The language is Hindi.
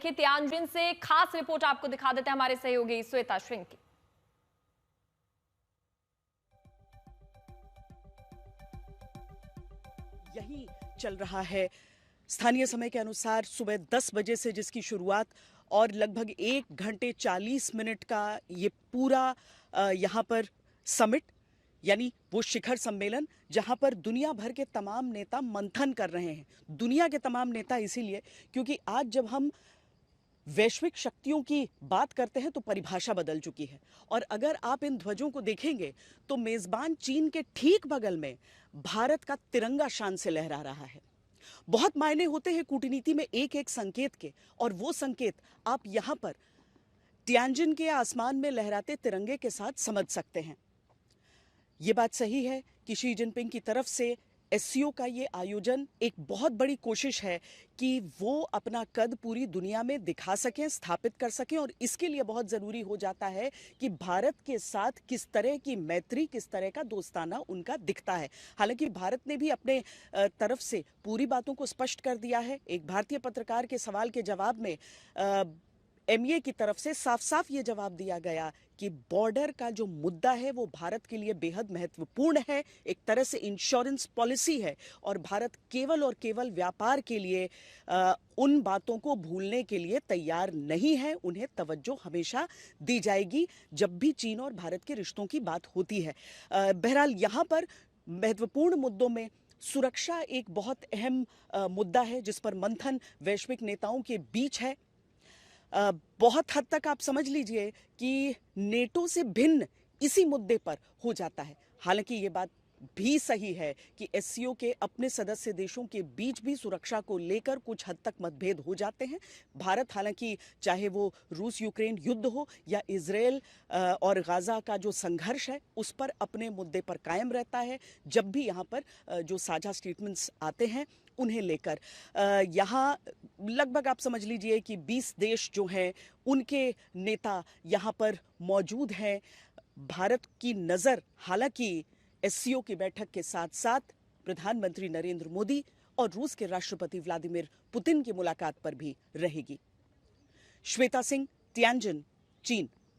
देखिए तियानजिन से खास रिपोर्ट आपको दिखा देते हैं हमारे सहयोगी श्वेता श्रिंग की। यही चल रहा है स्थानीय समय के अनुसार सुबह 10 बजे से, जिसकी शुरुआत और लगभग 1 घंटे 40 मिनट का ये पूरा यहाँ पर समिट यानी वो शिखर सम्मेलन जहां पर दुनिया भर के तमाम नेता मंथन कर रहे हैं। दुनिया के तमाम नेता इसीलिए क्योंकि आज जब हम वैश्विक शक्तियों की बात करते हैं तो परिभाषा बदल चुकी है। और अगर आप इन ध्वजों को देखेंगे तो मेजबान चीन के ठीक बगल में भारत का तिरंगा शान से लहरा रहा है। बहुत मायने होते हैं कूटनीति में एक एक संकेत के, और वो संकेत आप यहां पर तियानजिन के आसमान में लहराते तिरंगे के साथ समझ सकते हैं। ये बात सही है कि शी जिनपिंग की तरफ से एससीओ का ये आयोजन एक बहुत बड़ी कोशिश है कि वो अपना कद पूरी दुनिया में दिखा सकें, स्थापित कर सकें, और इसके लिए बहुत ज़रूरी हो जाता है कि भारत के साथ किस तरह की मैत्री, किस तरह का दोस्ताना उनका दिखता है। हालांकि भारत ने भी अपने तरफ से पूरी बातों को स्पष्ट कर दिया है। एक भारतीय पत्रकार के सवाल के जवाब में एमईए की तरफ से साफ साफ ये जवाब दिया गया कि बॉर्डर का जो मुद्दा है वो भारत के लिए बेहद महत्वपूर्ण है, एक तरह से इंश्योरेंस पॉलिसी है, और भारत केवल और केवल व्यापार के लिए उन बातों को भूलने के लिए तैयार नहीं है। उन्हें तवज्जो हमेशा दी जाएगी जब भी चीन और भारत के रिश्तों की बात होती है। बहरहाल यहाँ पर महत्वपूर्ण मुद्दों में सुरक्षा एक बहुत अहम मुद्दा है जिस पर मंथन वैश्विक नेताओं के बीच है। बहुत हद तक आप समझ लीजिए कि नेटो से भिन्न इसी मुद्दे पर हो जाता है। हालांकि ये बात भी सही है कि एससीओ के अपने सदस्य देशों के बीच भी सुरक्षा को लेकर कुछ हद तक मतभेद हो जाते हैं। भारत हालांकि चाहे वो रूस यूक्रेन युद्ध हो या इजराइल और गाजा का जो संघर्ष है उस पर अपने मुद्दे पर कायम रहता है। जब भी यहाँ पर जो साझा स्टेटमेंट्स आते हैं उन्हें लेकर यहाँ लगभग आप समझ लीजिए कि 20 देश जो हैं उनके नेता यहाँ पर मौजूद हैं। भारत की नज़र हालांकि एससीओ की बैठक के साथ साथ प्रधानमंत्री नरेंद्र मोदी और रूस के राष्ट्रपति व्लादिमीर पुतिन की मुलाकात पर भी रहेगी। श्वेता सिंह, तियानजिन, चीन।